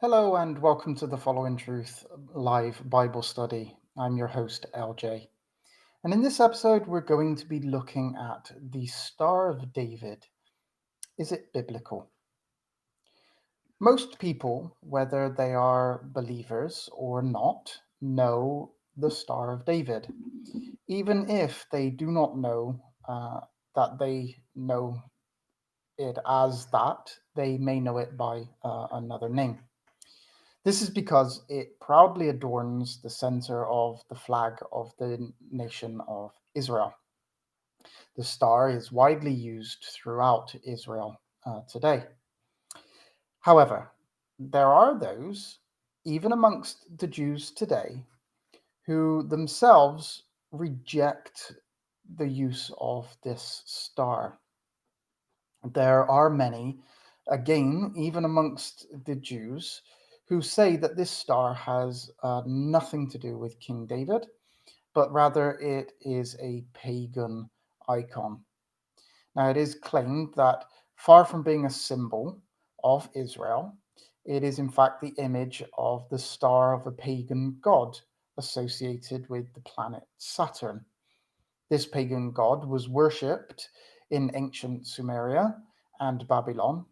Hello and welcome to the Following Truth live Bible study. I'm your host, LJ. And in this episode, we're going to be looking at the Star of David. Is it biblical? Most people, whether they are believers or not, know the Star of David. Even if they do not know that they know it as that, they may know it by another name. This is because it proudly adorns the center of the flag of the nation of Israel. The star is widely used throughout Israel today. However, there are those, even amongst the Jews today, who themselves reject the use of this star. There are many, again, even amongst the Jews, who say that this star has nothing to do with King David, but rather it is a pagan icon. Now, it is claimed that far from being a symbol of Israel, it is in fact the image of the star of a pagan god associated with the planet Saturn. This pagan god was worshipped in ancient Sumeria and Babylon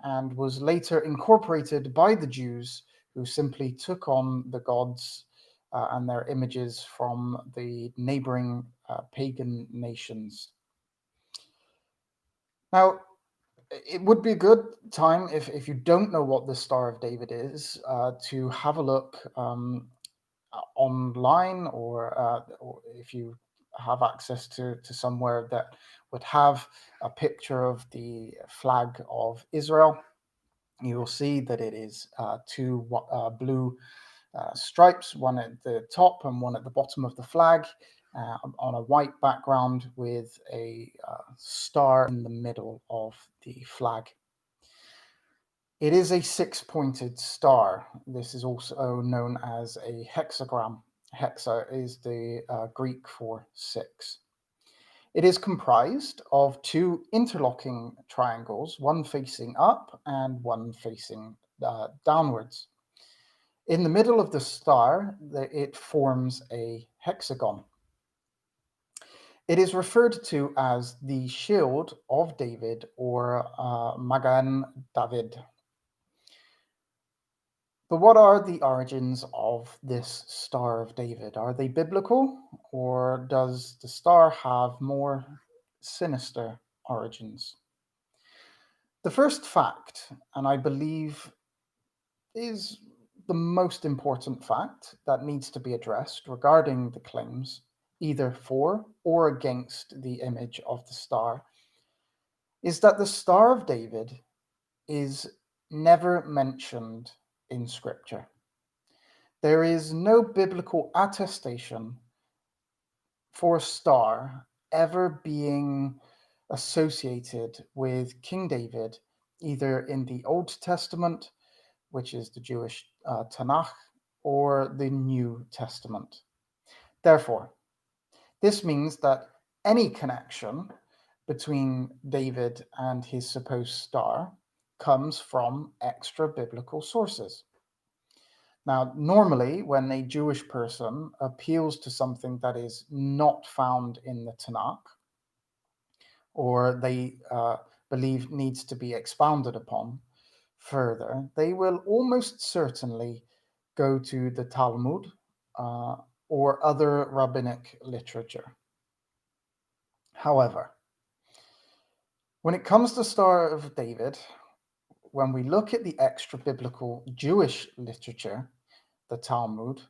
and was later incorporated by the Jews, who simply took on the gods and their images from the neighboring pagan nations. Now, it would be a good time if you don't know what the Star of David is to have a look online, or if you have access to somewhere that would have a picture of the flag of Israel. You will see that it is two blue stripes, one at the top and one at the bottom of the flag, on a white background with a star in the middle of the flag. It is a six-pointed star. This is also known as a hexagram. Hexa is the Greek for six. It is comprised of two interlocking triangles, one facing up and one facing downwards. In the middle of the star, it forms a hexagon. It is referred to as the Shield of David, or Magan David. But what are the origins of this Star of David? Are they biblical, or does the star have more sinister origins? The first fact, and I believe is the most important fact that needs to be addressed regarding the claims, either for or against the image of the star, is that the Star of David is never mentioned in Scripture. There is no biblical attestation for a star ever being associated with King David, either in the Old Testament, which is the Jewish Tanakh, or the New Testament. Therefore, this means that any connection between David and his supposed star comes from extra biblical sources. Now, normally, when a Jewish person appeals to something that is not found in the Tanakh, or they believe needs to be expounded upon further, they will almost certainly go to the Talmud uh, or other rabbinic literature. However, when it comes to Star of David, when we look at the extra biblical Jewish literature, the Talmud,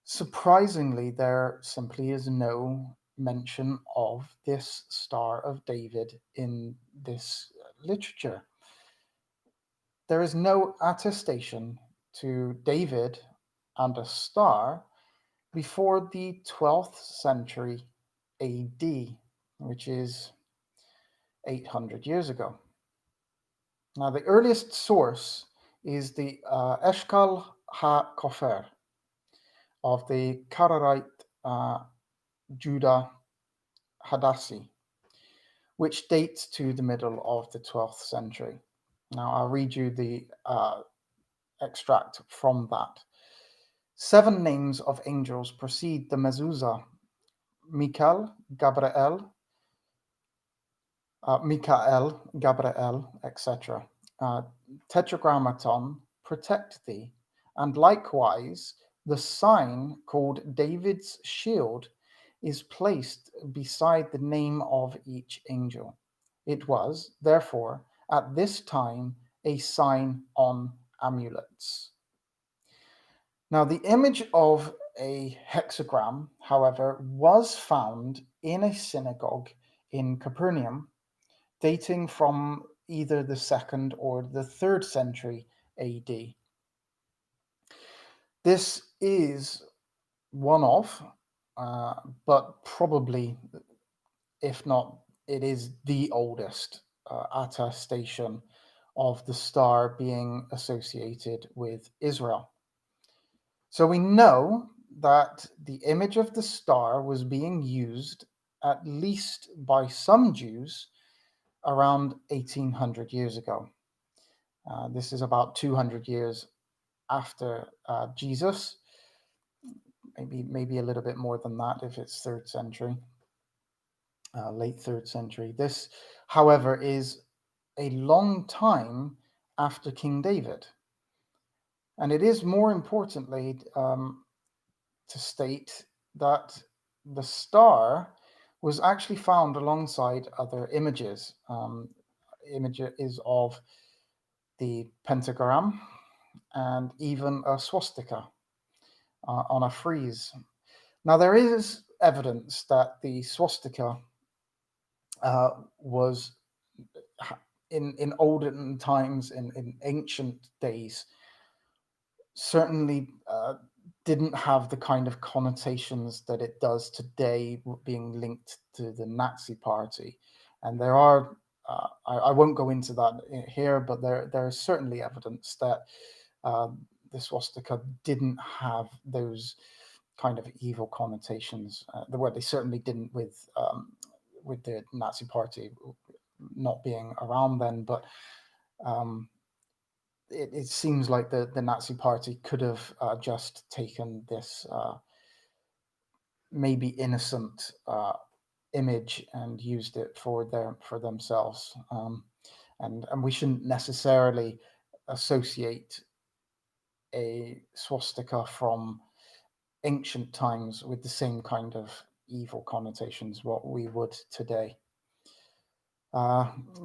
surprisingly, there simply is no mention of this Star of David in this literature. There is no attestation to David and a star before the 12th century AD, which is 800 years ago. Now, the earliest source is the Eshkal HaKofer of the Karaite Judah Hadassi, which dates to the middle of the 12th century. Now, I'll read you the extract from that. 7 names of angels precede the mezuzah: Michael, Gabriel, Gabriel, etc. Tetragrammaton, protect thee, and likewise the sign called David's shield is placed beside the name of each angel. It was, therefore, at this time a sign on amulets. Now, the image of a hexagram, however, was found in a synagogue in Capernaum, dating from either the 2nd or the 3rd century AD. This is one of, but probably, if not, it is the oldest attestation of the star being associated with Israel. So we know that the image of the star was being used at least by some Jews around 1800 years ago. This is about 200 years after Jesus, maybe a little bit more than that if it's 3rd century, late 3rd century. This, however, is a long time after King David. And it is more importantly to state that the star was actually found alongside other images. Images of the pentagram and even a swastika on a frieze. Now, there is evidence that the swastika was in olden times, in ancient days, certainly didn't have the kind of connotations that it does today, being linked to the Nazi Party. And there are, I won't go into that here, but there is certainly evidence that the swastika didn't have those kind of evil connotations. Well, they certainly didn't with the Nazi Party not being around then, but it seems like the Nazi Party could have just taken this maybe innocent image and used it for themselves, and we shouldn't necessarily associate a swastika from ancient times with the same kind of evil connotations what we would today.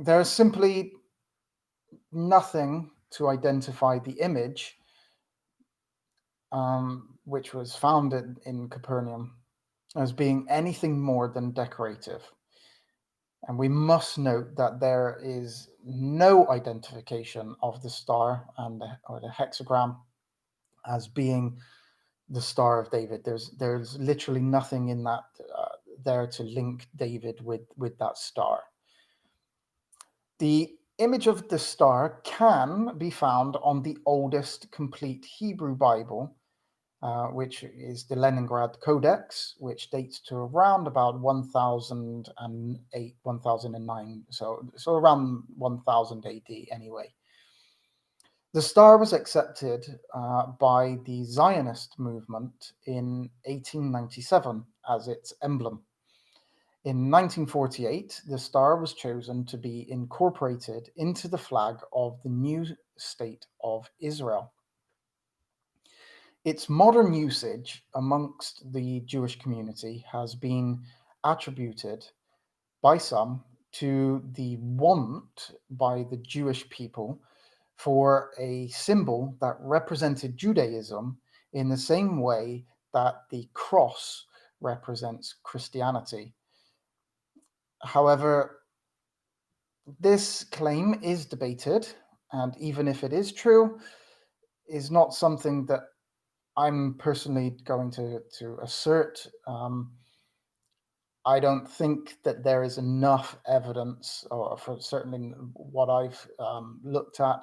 There's simply nothing to identify the image, which was founded in Capernaum, as being anything more than decorative. And we must note that there is no identification of the star or the hexagram as being the Star of David. There's literally nothing in that there to link David with that star. The image of the star can be found on the oldest complete Hebrew Bible, which is the Leningrad Codex, which dates to around about 1008, 1009, so around 1000 AD anyway. The star was accepted by the Zionist movement in 1897 as its emblem. In 1948, the star was chosen to be incorporated into the flag of the new state of Israel. Its modern usage amongst the Jewish community has been attributed by some to the want by the Jewish people for a symbol that represented Judaism in the same way that the cross represents Christianity. However, this claim is debated, and even if it is true, is not something that I'm personally going to assert. I don't think that there is enough evidence, or for certainly what I've looked at,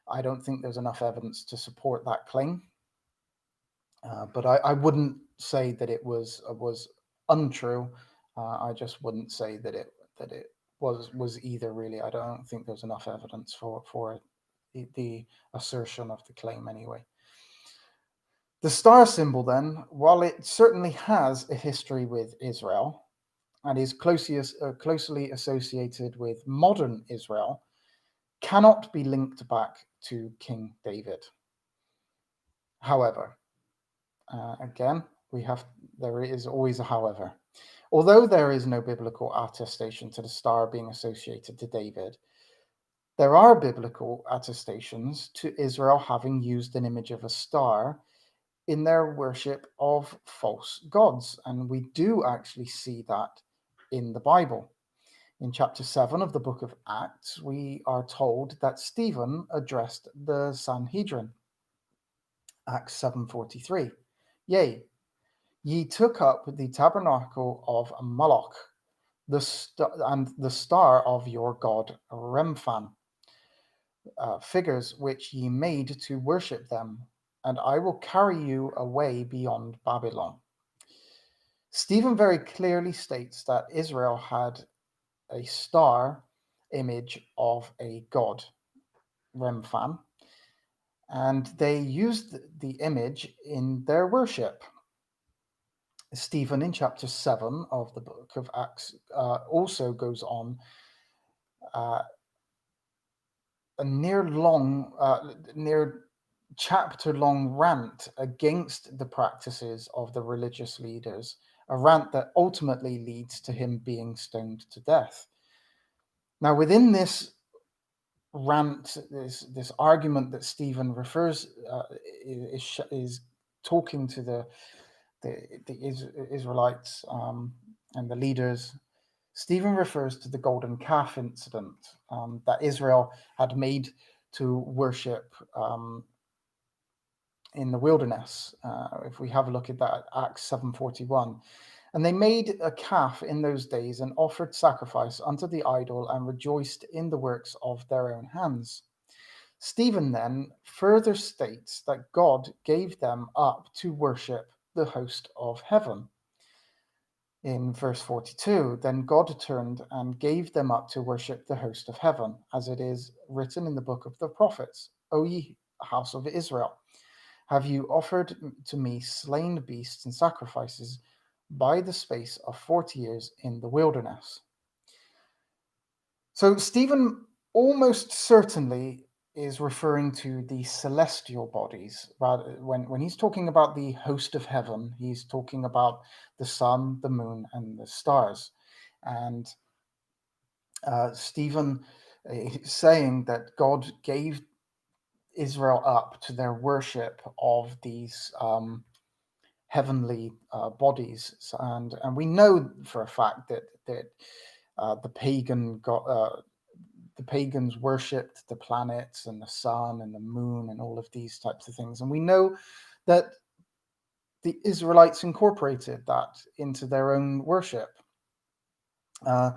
I don't think there's enough evidence to support that claim. But I wouldn't say that it was untrue. I just wouldn't say that it was either, really. I don't think there's enough evidence for it the assertion of the claim anyway. The star symbol, then, while it certainly has a history with Israel and is closely associated with modern Israel, cannot be linked back to King David. However, again, there is always a however. Although there is no biblical attestation to the star being associated to David, there are biblical attestations to Israel having used an image of a star in their worship of false gods. And we do actually see that in the Bible. In chapter 7 of the book of Acts, we are told that Stephen addressed the Sanhedrin. Acts 7:43. Yea, ye took up the tabernacle of Moloch, and the star of your god Remphan, figures which ye made to worship them, and I will carry you away beyond Babylon. Stephen very clearly states that Israel had a star image of a god, Remphan, and they used the image in their worship. Stephen, in chapter 7 of the book of Acts, also goes on a near chapter-long rant against the practices of the religious leaders, a rant that ultimately leads to him being stoned to death. Now, within this rant, this argument that Stephen refers is talking to the Israelites and the leaders. Stephen refers to the golden calf incident that Israel had made to worship in the wilderness. If we have a look at that, Acts 7:41. And they made a calf in those days and offered sacrifice unto the idol and rejoiced in the works of their own hands. Stephen then further states that God gave them up to worship the host of heaven. In verse 42, then God turned and gave them up to worship the host of heaven, as it is written in the book of the prophets, O ye house of Israel, have you offered to me slain beasts and sacrifices by the space of 40 years in the wilderness. So Stephen almost certainly is referring to the celestial bodies. Rather, when he's talking about the host of heaven, he's talking about the sun, the moon, and the stars. And Stephen is saying that God gave Israel up to their worship of these heavenly bodies, and we know for a fact that the pagans worshipped the planets and the sun and the moon and all of these types of things, and we know that the Israelites incorporated that into their own worship. The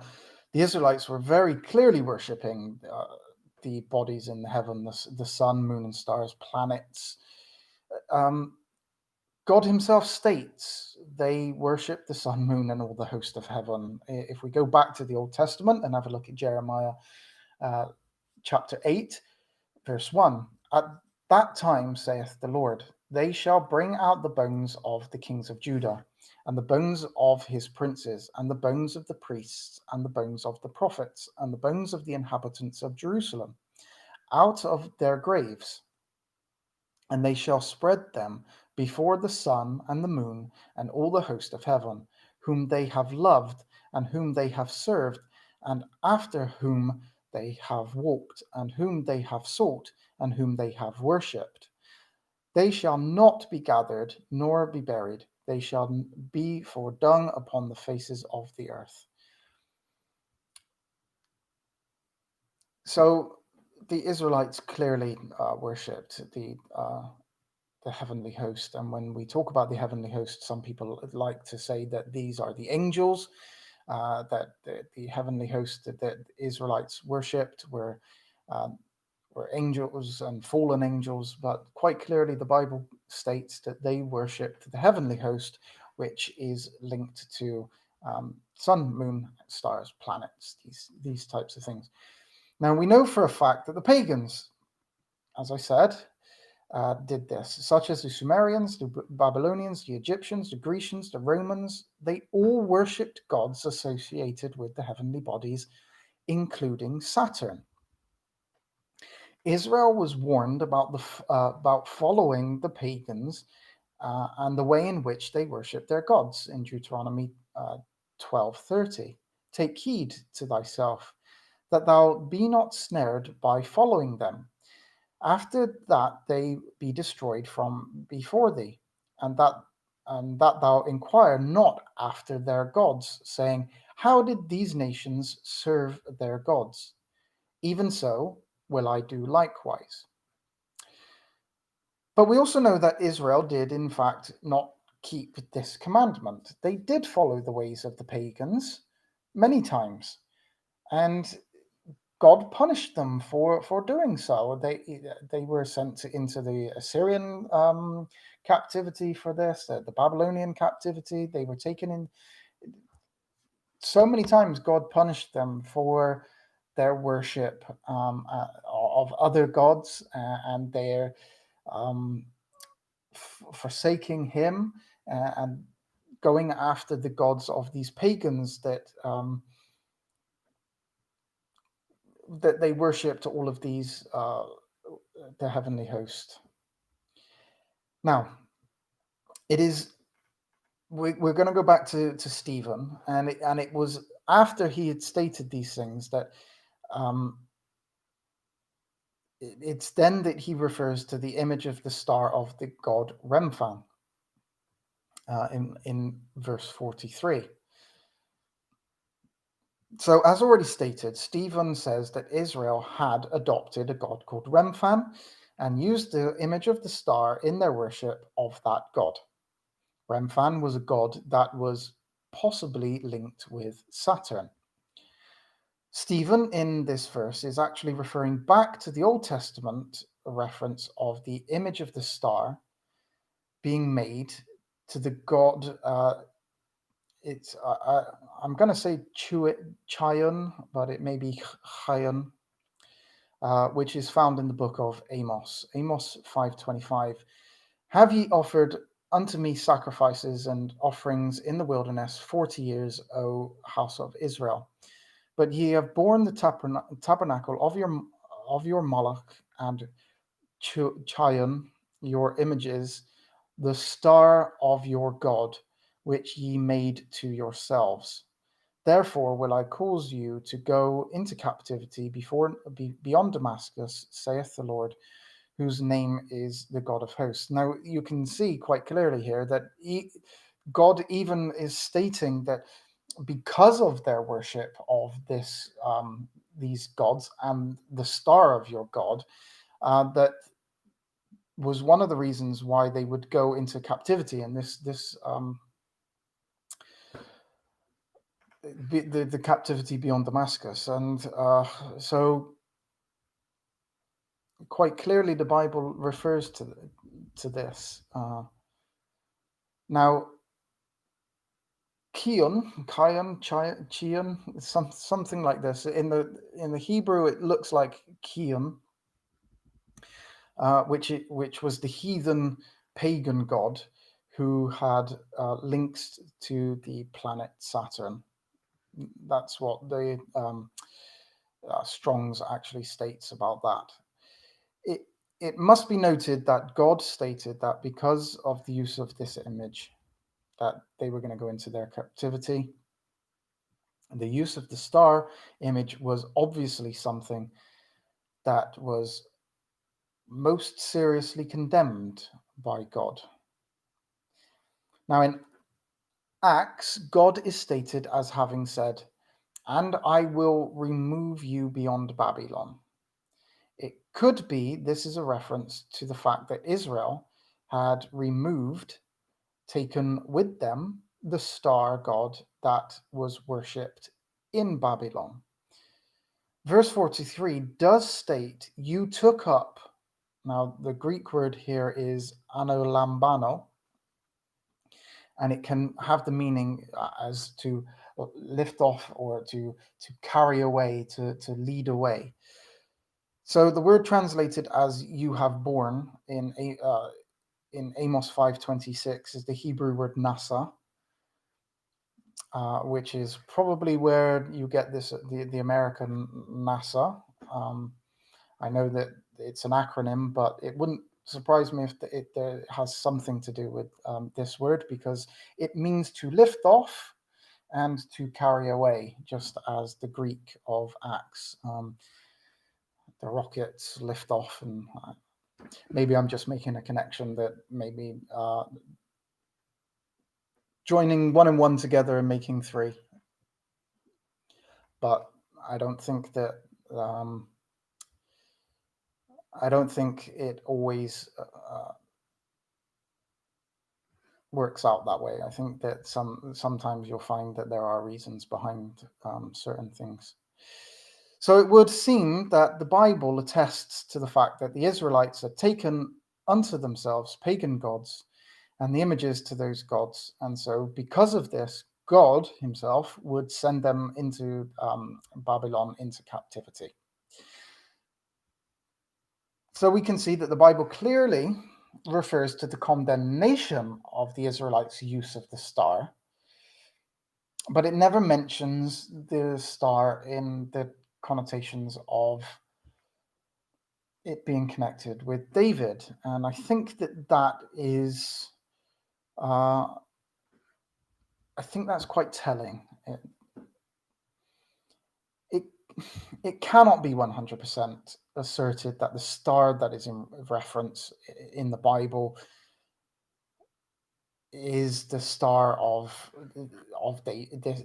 Israelites were very clearly worshipping the bodies in the heaven, the sun, moon, and stars, planets. God himself states they worship the sun, moon, and all the host of heaven. If we go back to the Old Testament and have a look at Jeremiah chapter 8, verse 1, at that time, saith the Lord, they shall bring out the bones of the kings of Judah, and the bones of his princes, and the bones of the priests, and the bones of the prophets, and the bones of the inhabitants of Jerusalem, out of their graves, and they shall spread them before the sun and the moon and all the host of heaven, whom they have loved and whom they have served, and after whom they have walked, and whom they have sought, and whom they have worshipped. They shall not be gathered, nor be buried. They shall be for dung upon the faces of the earth. So the Israelites clearly worshipped the heavenly host. And when we talk about the heavenly host, some people like to say that these are the angels, that the heavenly host that the Israelites worshipped were angels and fallen angels. But quite clearly, the Bible states that they worshipped the heavenly host, which is linked to sun, moon, stars, planets, these types of things. Now, we know for a fact that the pagans as I said, did this, such as the Sumerians, the Babylonians, the Egyptians, the Grecians, the Romans. They all worshipped gods associated with the heavenly bodies, including Saturn. Israel was warned about following the pagans and the way in which they worshipped their gods in Deuteronomy 12:30. Take heed to thyself, that thou be not snared by following them. After that they be destroyed from before thee, and that thou inquire not after their gods, saying, how did these nations serve their gods? Even so will I do likewise. But we also know that Israel did, in fact, not keep this commandment. They did follow the ways of the pagans many times, and God punished them for doing so. They were sent into the Assyrian captivity for this, the Babylonian captivity. They were taken in. So many times God punished them for their worship of other gods and their forsaking Him and going after the gods of these pagans that they worshipped all of these, the heavenly host. Now, we're going to go back to Stephen, and it was after he had stated these things that it's then that he refers to the image of the star of the god Remphan in verse 43. So, as already stated, Stephen says that Israel had adopted a god called Remphan and used the image of the star in their worship of that god. Remphan was a god that was possibly linked with Saturn. Stephen, in this verse, is actually referring back to the Old Testament reference of the image of the star being made to the god. I'm going to say Chion, but it may be Chayon, which is found in the book of Amos 5:25. Have ye offered unto me sacrifices and offerings in the wilderness 40 years, O house of Israel? But ye have borne the tabernacle of your Moloch and Chion, your images, the star of your God, which ye made to yourselves. Therefore will I cause you to go into captivity beyond Damascus, saith the Lord, whose name is the God of hosts. Now you can see quite clearly here that God even is stating that because of their worship of these gods and the star of your God, that was one of the reasons why they would go into captivity. And the captivity beyond Damascus. And so quite clearly the Bible refers to this. Now, Chion, something like this. In the Hebrew, it looks like Chion, which was the heathen pagan god who had links to the planet Saturn. That's what the Strong's actually states about that. It must be noted that God stated that because of the use of this image, that they were going to go into their captivity. And the use of the star image was obviously something that was most seriously condemned by God. Now, in Acts, God is stated as having said, and I will remove you beyond Babylon. It could be this is a reference to the fact that Israel had taken with them, the star god that was worshipped in Babylon. Verse 43 does state, you took up. Now, the Greek word here is anolambano, and it can have the meaning as to lift off or to carry away, to lead away. So the word translated as "you have borne" in Amos 5:26 is the Hebrew word nasa, which is probably where you get the American NASA. I know that it's an acronym, but it wouldn't surprise me if it has something to do with this word, because it means to lift off and to carry away, just as the Greek of Acts. The rockets lift off, and maybe I'm just making a connection that maybe joining one and one together and making three. But I don't think that it always works out that way. I think that sometimes you'll find that there are reasons behind certain things. So it would seem that the Bible attests to the fact that the Israelites had taken unto themselves pagan gods and the images to those gods, and so because of this, God himself would send them into Babylon, into captivity. So we can see that the Bible clearly refers to the condemnation of the Israelites' use of the star, but it never mentions the star in the connotations of it being connected with David. And I think that is, I think that's quite telling. It cannot be 100% asserted that the star that is in reference in the Bible is the star of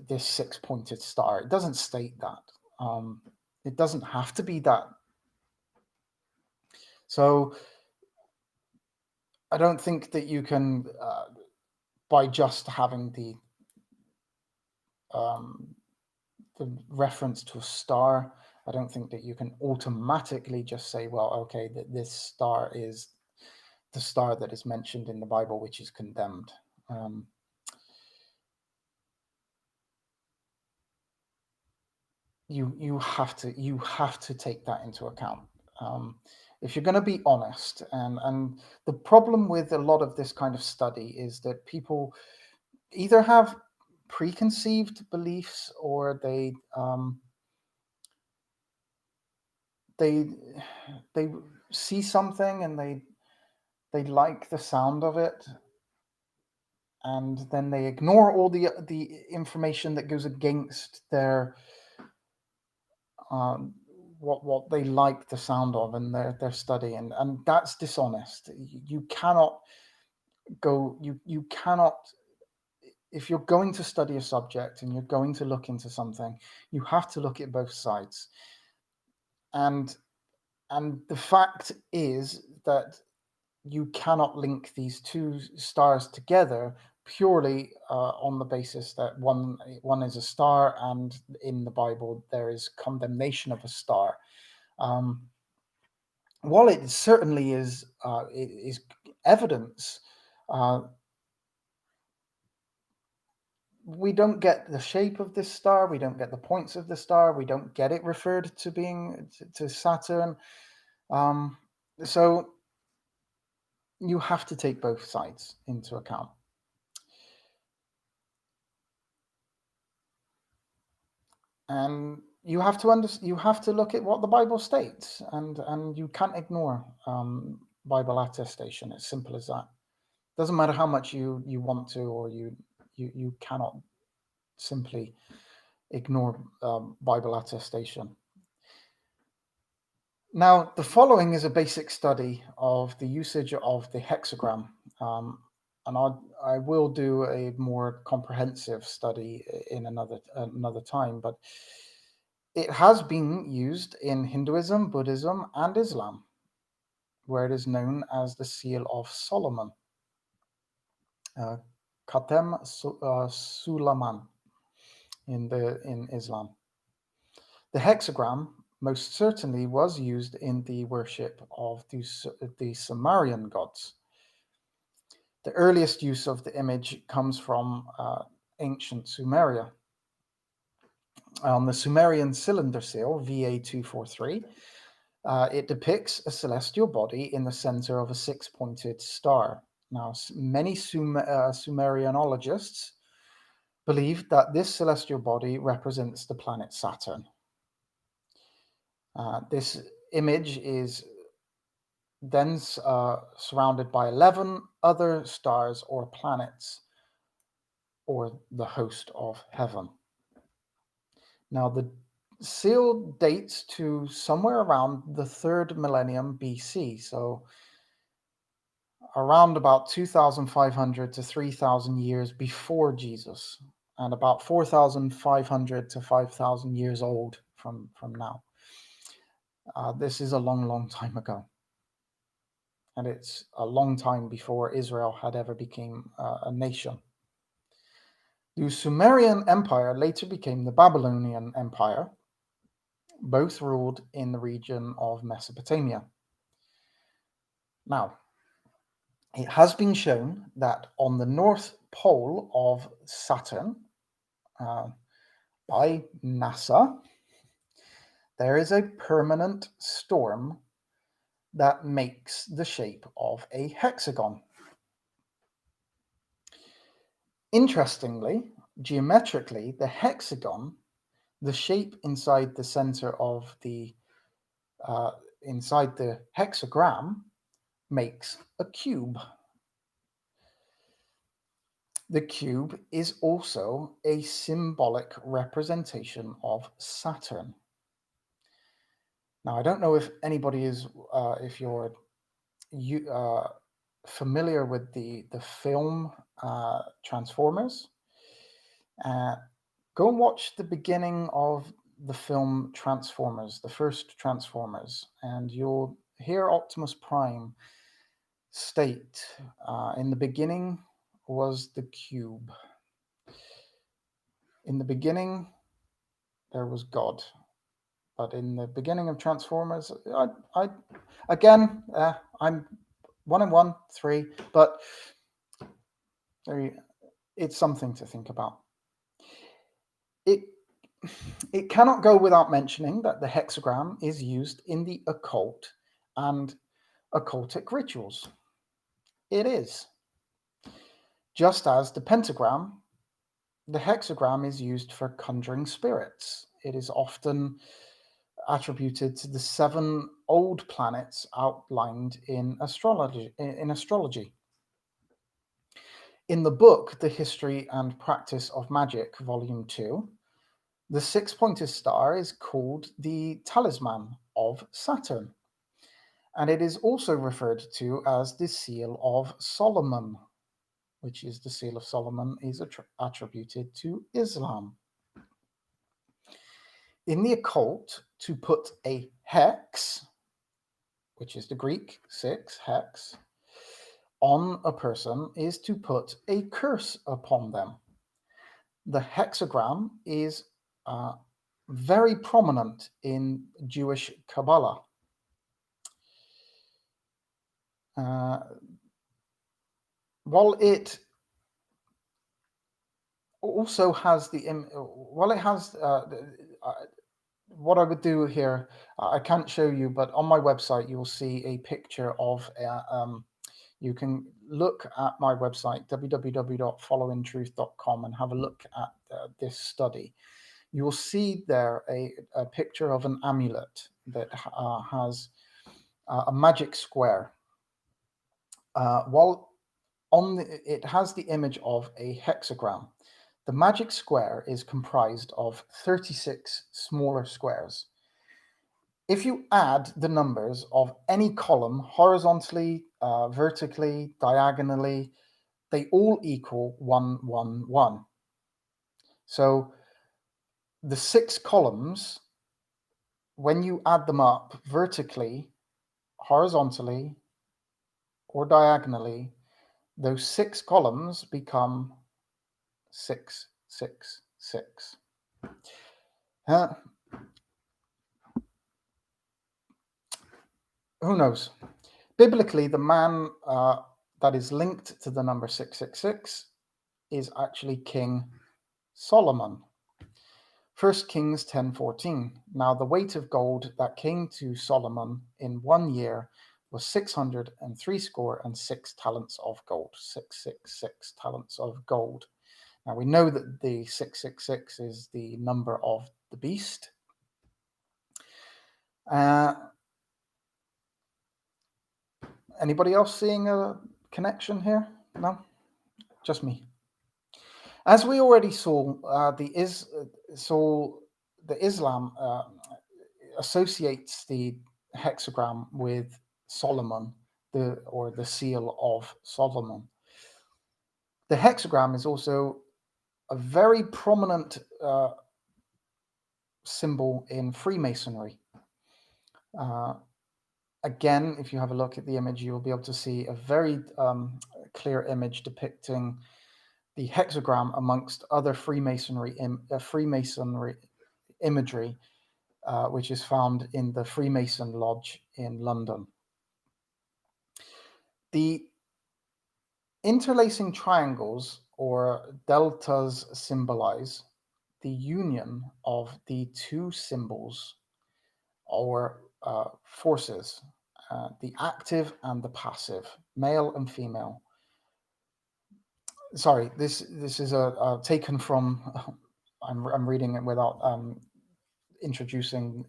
this six-pointed star. It doesn't state that. It doesn't have to be that. So I don't think that you can, by just having the reference to a star, I don't think that you can automatically just say, well, okay, that this star is the star that is mentioned in the Bible, which is condemned. You have to take that into account if you're going to be honest. And the problem with a lot of this kind of study is that people either have preconceived beliefs, or they see something and they like the sound of it, and then they ignore all the information that goes against their what they like the sound of in their study, and that's dishonest. You cannot you cannot, if you're going to study a subject and you're going to look into something, you have to look at both sides. And the fact is that you cannot link these two stars together purely on the basis that one is a star, and in the Bible there is condemnation of a star. While it certainly is evidence, we don't get the shape of this star, we don't get the points of the star, we don't get it referred to being to Saturn. So you have to take both sides into account. And you have to look at what the Bible states, and you can't ignore Bible attestation. It's simple as that. Doesn't matter how much you want to, or you cannot simply ignore Bible attestation. Now, the following is a basic study of the usage of the hexagram, and I will do a more comprehensive study in another time, but it has been used in Hinduism, Buddhism, and Islam, where it is known as the Seal of Solomon, Khatem Sulaman in Islam. The hexagram most certainly was used in the worship of the Sumerian gods. The earliest use of the image comes from ancient Sumeria. On the Sumerian cylinder seal, VA243, It depicts a celestial body in the center of a six-pointed star. Now, many Sumerianologists believe that this celestial body represents the planet Saturn. This image is then surrounded by 11 other stars or planets, or the host of heaven. Now, the seal dates to somewhere around the 3rd millennium BC, so around about 2,500 to 3,000 years before Jesus, and about 4,500 to 5,000 years old from now. This is a long time ago. And it's a long time before Israel had ever become a nation. The Sumerian Empire later became the Babylonian Empire. Both ruled in the region of Mesopotamia. Now, it has been shown that on the north pole of Saturn, by NASA, there is a permanent storm that makes the shape of a hexagon. Interestingly, geometrically, the hexagon, the shape inside the center of inside the hexagram, makes a cube. The cube is also a symbolic representation of Saturn. Now, I don't know if anybody is, if you're familiar with the film Transformers. Go and watch the beginning of the film Transformers, the first Transformers, and you'll hear Optimus Prime state, in the beginning was the cube. In the beginning, there was God. But in the beginning of Transformers, I'm 1 and 1, 3, but it's something to think about. It cannot go without mentioning that the hexagram is used in the occult and occultic rituals. It is. Just as the pentagram, the hexagram is used for conjuring spirits. It is often attributed to the 7 old planets outlined in astrology. In the book, The History and Practice of Magic, Volume 2, the 6-pointed star is called the talisman of Saturn, and it is also referred to as the Seal of Solomon, which is the Seal of Solomon is attributed to Islam. In the occult, to put a hex, which is the Greek 6, hex, on a person is to put a curse upon them. The hexagram is very prominent in Jewish Kabbalah. While it also has what I would do here, I can't show you, but on my website you will see a picture of you can look at my website, www.followingtruth.com, and have a look at this study. You will see there a picture of an amulet that has a magic square. While it has the image of a hexagram. The magic square is comprised of 36 smaller squares. If you add the numbers of any column horizontally, vertically, diagonally, they all equal 111. So the 6 columns, when you add them up vertically, horizontally, or diagonally, those 6 columns become 666. Who knows? Biblically, the man that is linked to the number 666 is actually King Solomon. 1 Kings 10:14. Now the weight of gold that came to Solomon in 1 year was 666 talents of gold. 666 talents of gold. Now we know that the 666 is the number of the beast. Anybody else seeing a connection here? No? Just me. As we already saw, Islam associates the hexagram with Solomon, the seal of Solomon. The hexagram is also a very prominent symbol in Freemasonry. Again, if you have a look at the image, you will be able to see a very clear image depicting the hexagram amongst other Freemasonry imagery, which is found in the Freemason Lodge in London. The interlacing triangles or deltas symbolize the union of the two symbols or forces, the active and the passive, male and female. Sorry, this is taken from. I'm reading it without introducing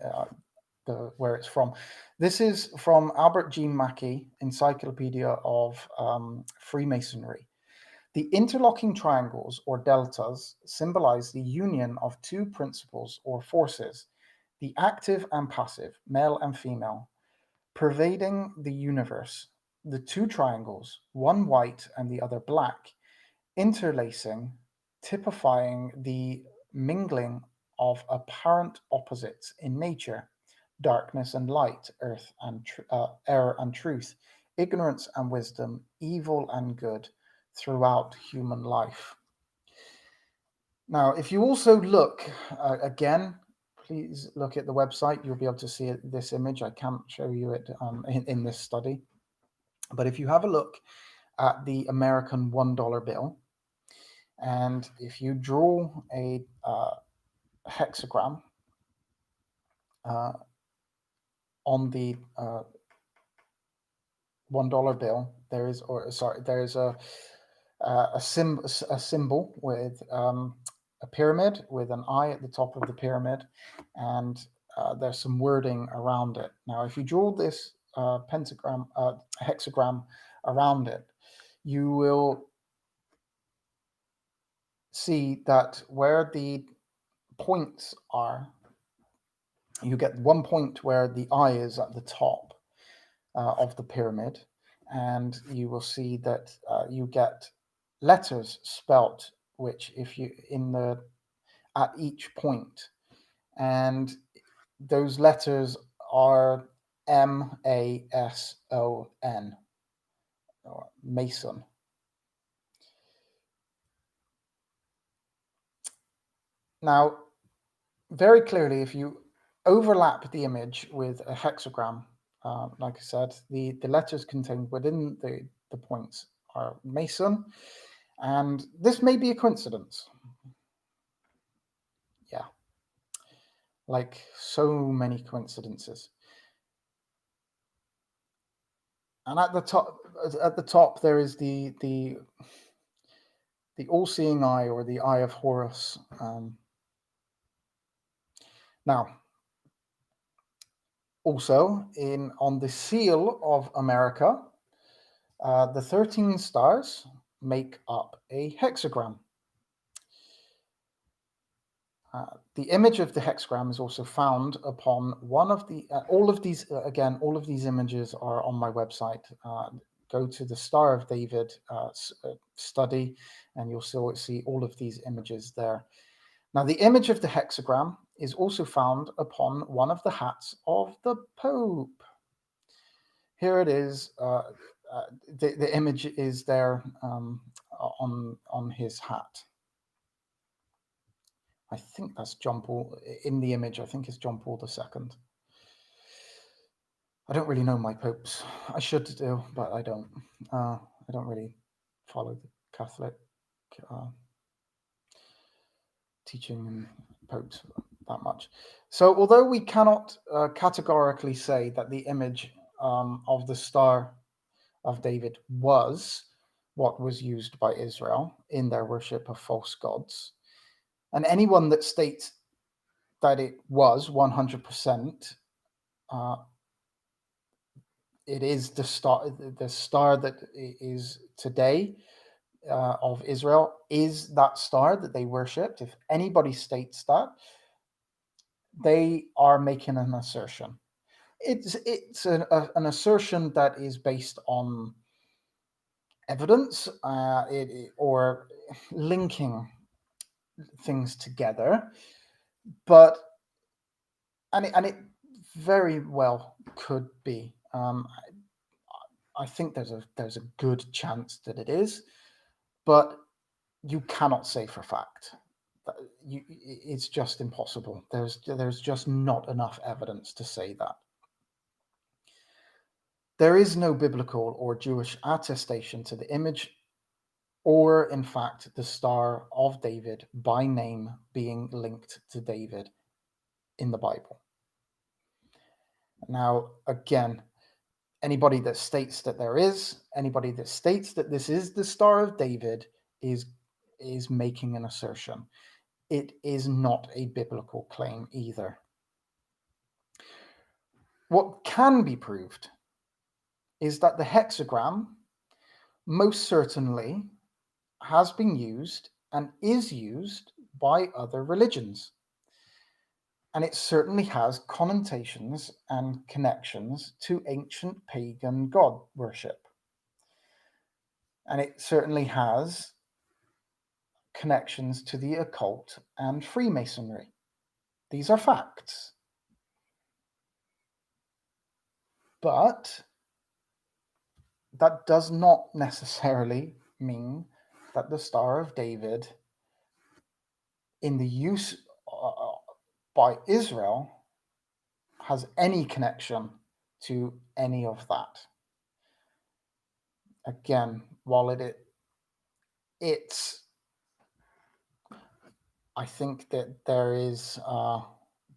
where it's from. This is from Albert G. Mackey, Encyclopedia of Freemasonry. The interlocking triangles or deltas symbolize the union of two principles or forces, the active and passive, male and female, pervading the universe. The two triangles, one white and the other black, interlacing, typifying the mingling of apparent opposites in nature, darkness and light, earth and error and truth, ignorance and wisdom, evil and good throughout human life. Now, if you also look again, please look at the website. You'll be able to see this image. I can't show you it in this study. But if you have a look at the American $1 bill, and if you draw a hexagram on the $1 bill, there is a symbol with a pyramid with an eye at the top of the pyramid, and there's some wording around it. Now, if you draw this hexagram around it, you will see that where the points are, you get one point where the eye is at the top of the pyramid, and you will see that you get letters spelt, which if you at each point, and those letters are MASON, or Mason. Now, very clearly, if you overlap the image with a hexagram, like I said, the letters contained within the points are Mason, and this may be a coincidence. Yeah, like so many coincidences. And at the top there is the all-seeing eye, or the Eye of Horus. Now, also on the seal of America, the 13 stars make up a hexagram. The image of the hexagram is also found upon one of the all of these images are on my website. Go to the Star of David study, and you'll still see all of these images there. Now, the image of the hexagram is also found upon one of the hats of the Pope. Here it is. The image is there on his hat. I think that's John Paul in the image. I think it's John Paul II. I don't really know my popes. I should do, but I don't. I don't really follow the Catholic teaching and popes that much. So although we cannot categorically say that the image of the Star of David was what was used by Israel in their worship of false gods, and anyone that states that it was 100%, it is the star that is today of Israel is that star that they worshipped. If anybody states that, they are making an assertion. It's an assertion that is based on evidence, or linking things together, but and it very well could be. I think there's a good chance that it is, but you cannot say for fact. It's just impossible. There's just not enough evidence to say that. There is no biblical or Jewish attestation to the image, or in fact the Star of David by name being linked to David in the Bible. Now, again, anybody that states that there is, anybody that states that this is the Star of David is making an assertion. It is not a biblical claim either. What can be proved is that the hexagram most certainly has been used and is used by other religions. And it certainly has connotations and connections to ancient pagan god worship. And it certainly has connections to the occult and Freemasonry. These are facts. But that does not necessarily mean that the Star of David, in the use by Israel, has any connection to any of that. Again, while it's I think that there is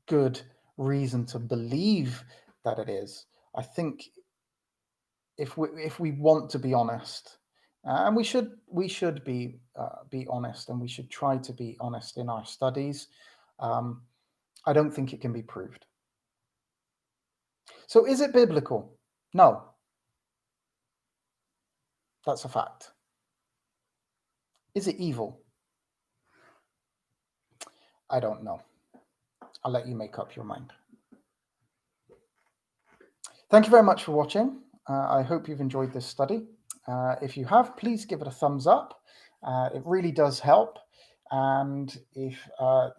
good reason to believe that it is. I think if we want to be honest, and we should be honest, and we should try to be honest in our studies, I don't think it can be proved. So is it biblical? No. That's a fact. Is it evil? I don't know. I'll let you make up your mind. Thank you very much for watching. I hope you've enjoyed this study. If you have, please give it a thumbs up. It really does help. And if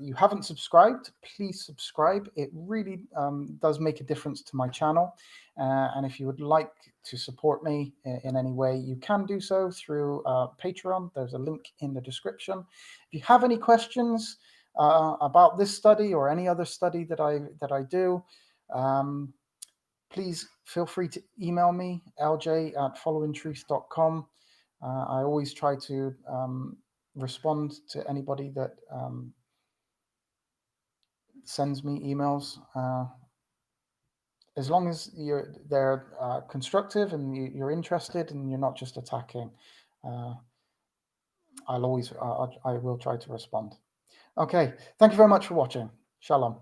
you haven't subscribed, please subscribe. It really does make a difference to my channel. And if you would like to support me in any way, you can do so through Patreon. There's a link in the description. If you have any questions about this study or any other study that I do, please feel free to email me, lj@followingtruth.com. I always try to respond to anybody that sends me emails, as long as they're constructive and you're interested and you're not just attacking. I will try to respond. Okay, thank you very much for watching. Shalom.